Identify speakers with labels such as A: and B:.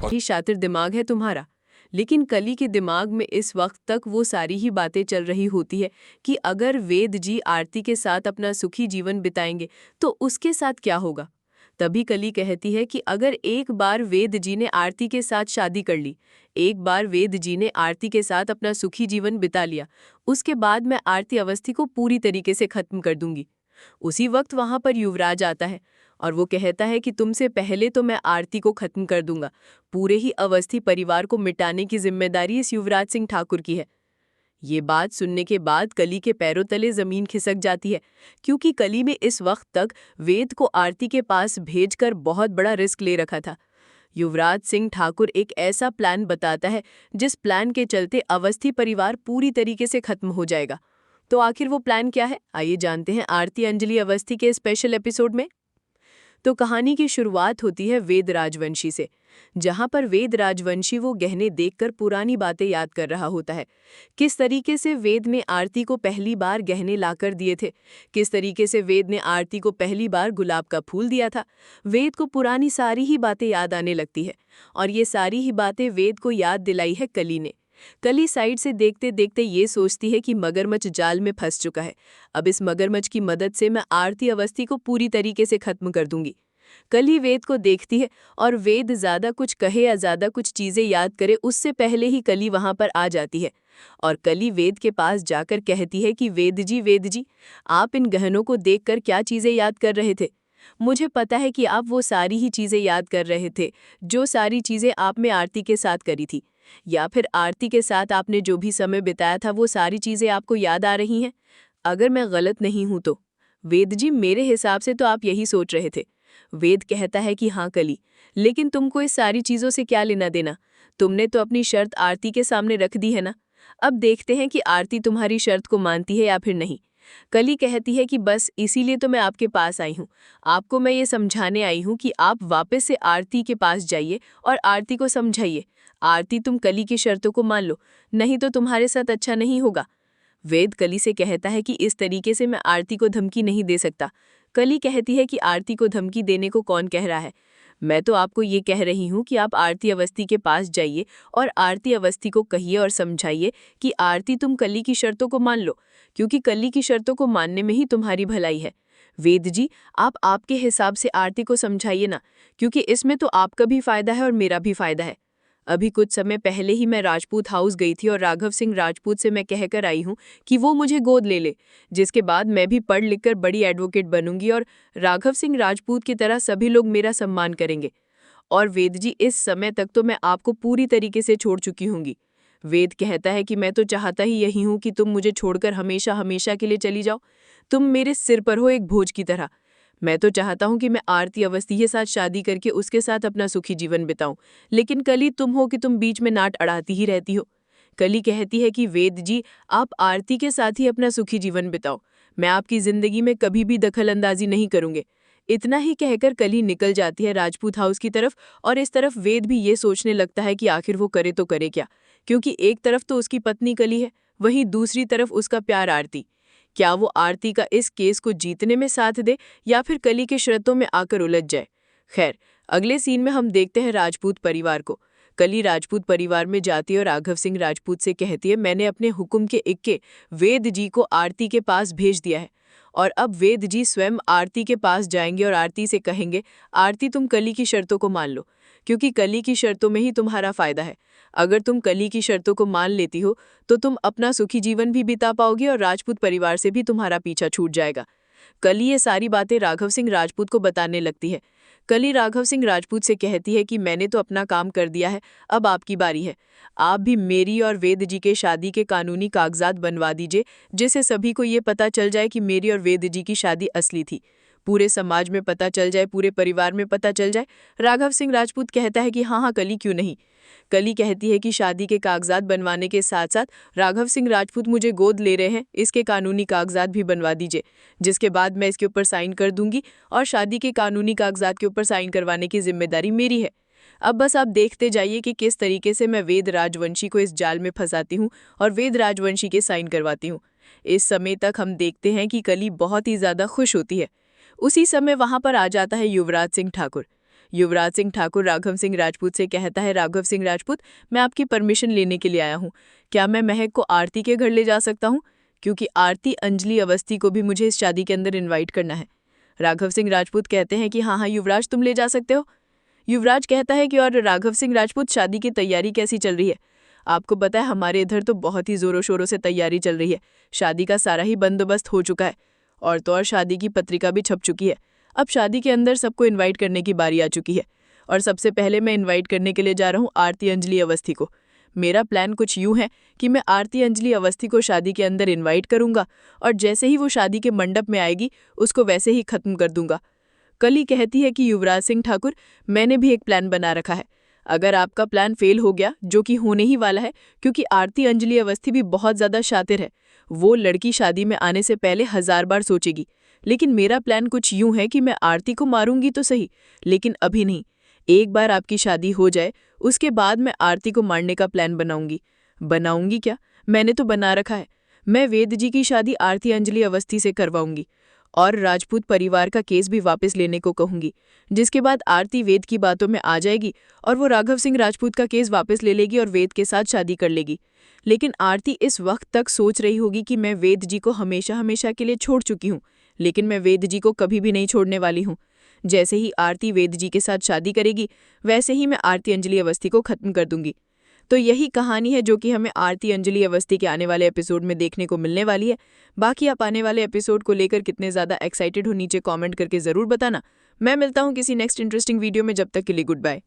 A: ही शातिर दिमाग है तुम्हारा। लेकिन कली के दिमाग में इस वक्त तक वो सारी ही बातें चल रही होती है कि अगर वेद जी आरती के साथ अपना सुखी जीवन बिताएंगे तो उसके साथ क्या होगा। तभी कली कहती है कि अगर एक बार वेद जी ने आरती के साथ शादी कर ली, एक बार वेद जी ने आरती के साथ अपना सुखी जीवन बिता लिया, उसके बाद मैं आरती अवस्थी को पूरी तरीके से खत्म कर दूंगी। उसी वक्त वहां पर युवराज आता है और वो कहता है कि तुमसे पहले तो मैं आरती को खत्म कर दूंगा। पूरे ही अवस्थी परिवार को मिटाने की जिम्मेदारी इस युवराज सिंह ठाकुर की है। ये बात सुनने के बाद कली के पैरों तले जमीन खिसक जाती है, क्योंकि कली में इस वक्त तक वेद को आरती के पास भेजकर बहुत बड़ा रिस्क ले रखा था। युवराज सिंह ठाकुर एक ऐसा प्लान बताता है जिस प्लान के चलते अवस्थी परिवार पूरी तरीके से खत्म हो जाएगा। तो आखिर वो प्लान क्या है, आइए जानते हैं आरती अंजलि अवस्थी के स्पेशल एपिसोड में। तो कहानी की शुरुआत होती है वेद राजवंशी से, जहां पर वेद राजवंशी वो गहने देखकर पुरानी बातें याद कर रहा होता है। किस तरीके से वेद ने आरती को पहली बार गहने लाकर दिए थे, किस तरीके से वेद ने आरती को पहली बार गुलाब का फूल दिया था। वेद को पुरानी सारी ही बातें याद आने लगती है और ये सारी ही बातें वेद को याद दिलाई है कली ने। कली साइड से देखते देखते ये सोचती है कि मगरमच्छ जाल में फंस चुका है। अब इस मगरमच्छ की मदद से मैं आरती अवस्थी को पूरी तरीके से खत्म कर दूंगी। कली वेद को देखती है और वेद ज्यादा कुछ कहे या ज्यादा कुछ चीजें याद करे उससे पहले ही कली वहां पर आ जाती है और कली वेद के पास जाकर कहती है कि वेद जी, आप इन गहनों को देखकर क्या चीजें याद कर रहे थे। मुझे पता है कि आप वो सारी ही चीजें याद कर रहे थे जो सारी चीजें आपने आरती के साथ करी थी, या फिर आरती के साथ आपने जो भी समय बिताया था वो सारी चीजें आपको याद आ रही हैं। अगर मैं गलत नहीं हूं तो वेद जी, मेरे हिसाब से तो आप यही सोच रहे थे। वेद कहता है कि हाँ कली, लेकिन तुमको इस सारी चीजों से क्या लेना देना। तुमने तो अपनी शर्त आरती के सामने रख दी है ना। अब देखते हैं कि आरती तुम्हारी शर्त को मानती है या फिर नहीं। कली कहती है कि बस इसीलिए तो मैं आपके पास आई हूँ। आपको मैं ये समझाने आई हूँ कि आप वापस से आरती के पास जाइए और आरती को समझाइए। आरती, तुम कली की शर्तों को मान लो, नहीं तो तुम्हारे साथ अच्छा नहीं होगा। वेद कली से कहता है कि इस तरीके से मैं आरती को धमकी नहीं दे सकता। कली कहती है कि आरती को धमकी देने को कौन कह रहा है। मैं तो आपको ये कह रही हूँ कि आप आरती अवस्थी के पास जाइए और आरती अवस्थी को कहिए और समझाइए कि आरती, तुम कली की शर्तों को मान लो, क्योंकि कली की शर्तों को मानने में ही तुम्हारी भलाई है। वेद जी, आप आपके हिसाब से आरती को समझाइए ना, क्योंकि इसमें तो आपका भी फायदा है और मेरा भी फायदा है। अभी कुछ समय पहले ही मैं राजपूत हाउस गई थी और राघव सिंह राजपूत से मैं कहकर आई हूँ कि वो मुझे गोद ले ले, जिसके बाद मैं भी पढ़ लिखकर बड़ी एडवोकेट बनूंगी और राघव सिंह राजपूत की तरह सभी लोग मेरा सम्मान करेंगे। और वेद जी, इस समय तक तो मैं आपको पूरी तरीके से छोड़ चुकी हूँगी। वेद कहता है कि मैं तो चाहता ही यही हूँ कि तुम मुझे छोड़कर हमेशा हमेशा के लिए चली जाओ। तुम मेरे सिर पर हो एक बोझ की तरह। मैं तो चाहता हूँ कि मैं आरती अवस्थी के साथ शादी करके उसके साथ अपना सुखी जीवन बिताऊं, लेकिन कली तुम हो कि तुम बीच में नाट अड़ाती ही रहती हो। कली कहती है कि वेद जी, आप आरती के साथ ही अपना सुखी जीवन बिताओ, मैं आपकी जिंदगी में कभी भी दखल अंदाजी नहीं करूंगे। इतना ही कहकर कली निकल जाती है राजपूत हाउस की तरफ और इस तरफ वेद भी ये सोचने लगता है कि आखिर वो करे तो करे क्या, क्योंकि एक तरफ तो उसकी पत्नी कली है, वहीं दूसरी तरफ उसका प्यार आरती। क्या वो आरती का इस केस को जीतने में साथ दे या फिर कली के शर्तों में आकर उलझ जाए। खैर, अगले सीन में हम देखते हैं राजपूत परिवार को। कली राजपूत परिवार में जाती है और राघव सिंह राजपूत से कहती है, मैंने अपने हुक्म के इक्के वेद जी को आरती के पास भेज दिया है और अब वेद जी स्वयं आरती के पास जाएंगे और आरती से कहेंगे, आरती, तुम कली की शर्तों को मान लो, क्योंकि कली की शर्तों में ही तुम्हारा फायदा है। अगर तुम कली की शर्तों को मान लेती हो तो तुम अपना सुखी जीवन भी बिता पाओगे और राजपूत परिवार से भी तुम्हारा पीछा छूट जाएगा। कली ये सारी बातें राघव सिंह राजपूत को बताने लगती है। कली राघव सिंह राजपूत से कहती है कि मैंने तो अपना काम कर दिया है, अब आपकी बारी है। आप भी मेरी और वेद जी के शादी के कानूनी कागजात बनवा दीजिए, जिससे सभी को ये पता चल जाए कि मेरी और वेद जी की शादी असली थी। पूरे समाज में पता चल जाए, पूरे परिवार में पता चल जाए। राघव सिंह राजपूत कहता है कि हाँ हाँ कली, क्यों नहीं। कली कहती है कि शादी के कागजात बनवाने के साथ साथ राघव सिंह राजपूत मुझे गोद ले रहे हैं, इसके कानूनी कागजात भी बनवा दीजिए, जिसके बाद मैं इसके ऊपर साइन कर दूंगी और शादी के कानूनी कागजात के ऊपर साइन करवाने की जिम्मेदारी मेरी है। अब बस आप देखते जाइए कि किस तरीके से मैं वेद राजवंशी को इस जाल में फंसाती हूँ और वेद राजवंशी के साइन करवाती हूँ। इस समय तक हम देखते हैं कि कली बहुत ही ज्यादा खुश होती है। उसी समय वहां पर आ जाता है युवराज सिंह ठाकुर। युवराज सिंह ठाकुर राघव सिंह राजपूत से कहता है, राघव सिंह राजपूत, मैं आपकी परमिशन लेने के लिए आया हूँ। क्या मैं महक को आरती के घर ले जा सकता हूँ? क्योंकि आरती, अंजलि, अवस्थी को भी मुझे इस शादी के अंदर इन्वाइट करना है। राघव सिंह राजपूत कहते हैं कि हाँ युवराज, तुम ले जा सकते हो। युवराज कहता है कि और राघव सिंह राजपूत, शादी की तैयारी कैसी चल रही है? आपको पता है हमारे इधर तो बहुत ही जोरों शोरों से तैयारी चल रही है। शादी का सारा ही बंदोबस्त हो चुका है और तो और शादी की पत्रिका भी छप चुकी है। अब शादी के अंदर सबको इन्वाइट करने की बारी आ चुकी है और सबसे पहले मैं इन्वाइट करने के लिए जा रहा हूँ आरती, अंजलि, अवस्थी को। मेरा प्लान कुछ यूँ है कि मैं आरती, अंजलि, अवस्थी को शादी के अंदर इन्वाइट करूँगा और जैसे ही वो शादी के मंडप में आएगी उसको वैसे ही खत्म कर दूंगा। कली कहती है कि युवराज सिंह ठाकुर, मैंने भी एक प्लान बना रखा है। अगर आपका प्लान फेल हो गया, जो कि होने ही वाला है क्योंकि आरती, अंजलि, अवस्थी भी बहुत ज़्यादा शातिर है, वो लड़की शादी में आने से पहले 1000 बार सोचेगी। लेकिन मेरा प्लान कुछ यूँ है कि मैं आरती को मारूंगी तो सही, लेकिन अभी नहीं। एक बार आपकी शादी हो जाए उसके बाद मैं आरती को मारने का प्लान बनाऊंगी क्या? मैंने तो बना रखा है। मैं वेद जी की शादी आरती, अंजलि, अवस्थी से करवाऊंगी और राजपूत परिवार का केस भी वापस लेने को कहूंगी, जिसके बाद आरती वेद की बातों में आ जाएगी और वो राघव सिंह राजपूत का केस वापस ले लेगी और वेद के साथ शादी कर लेगी। लेकिन आरती इस वक्त तक सोच रही होगी कि मैं वेद जी को हमेशा हमेशा के लिए छोड़ चुकी हूँ, लेकिन मैं वेद जी को कभी भी नहीं छोड़ने वाली हूँ। जैसे ही आरती वेद जी के साथ शादी करेगी वैसे ही मैं आरती, अंजलि, अवस्थी को खत्म कर दूंगी। तो यही कहानी है जो कि हमें आरती, अंजलि, अवस्थी के आने वाले एपिसोड में देखने को मिलने वाली है। बाकी आप आने वाले एपिसोड को लेकर कितने ज़्यादा एक्साइटेड हो, नीचे कमेंट करके ज़रूर बताना। मैं मिलता हूँ किसी नेक्स्ट इंटरेस्टिंग वीडियो में, जब तक के लिए गुड बाय।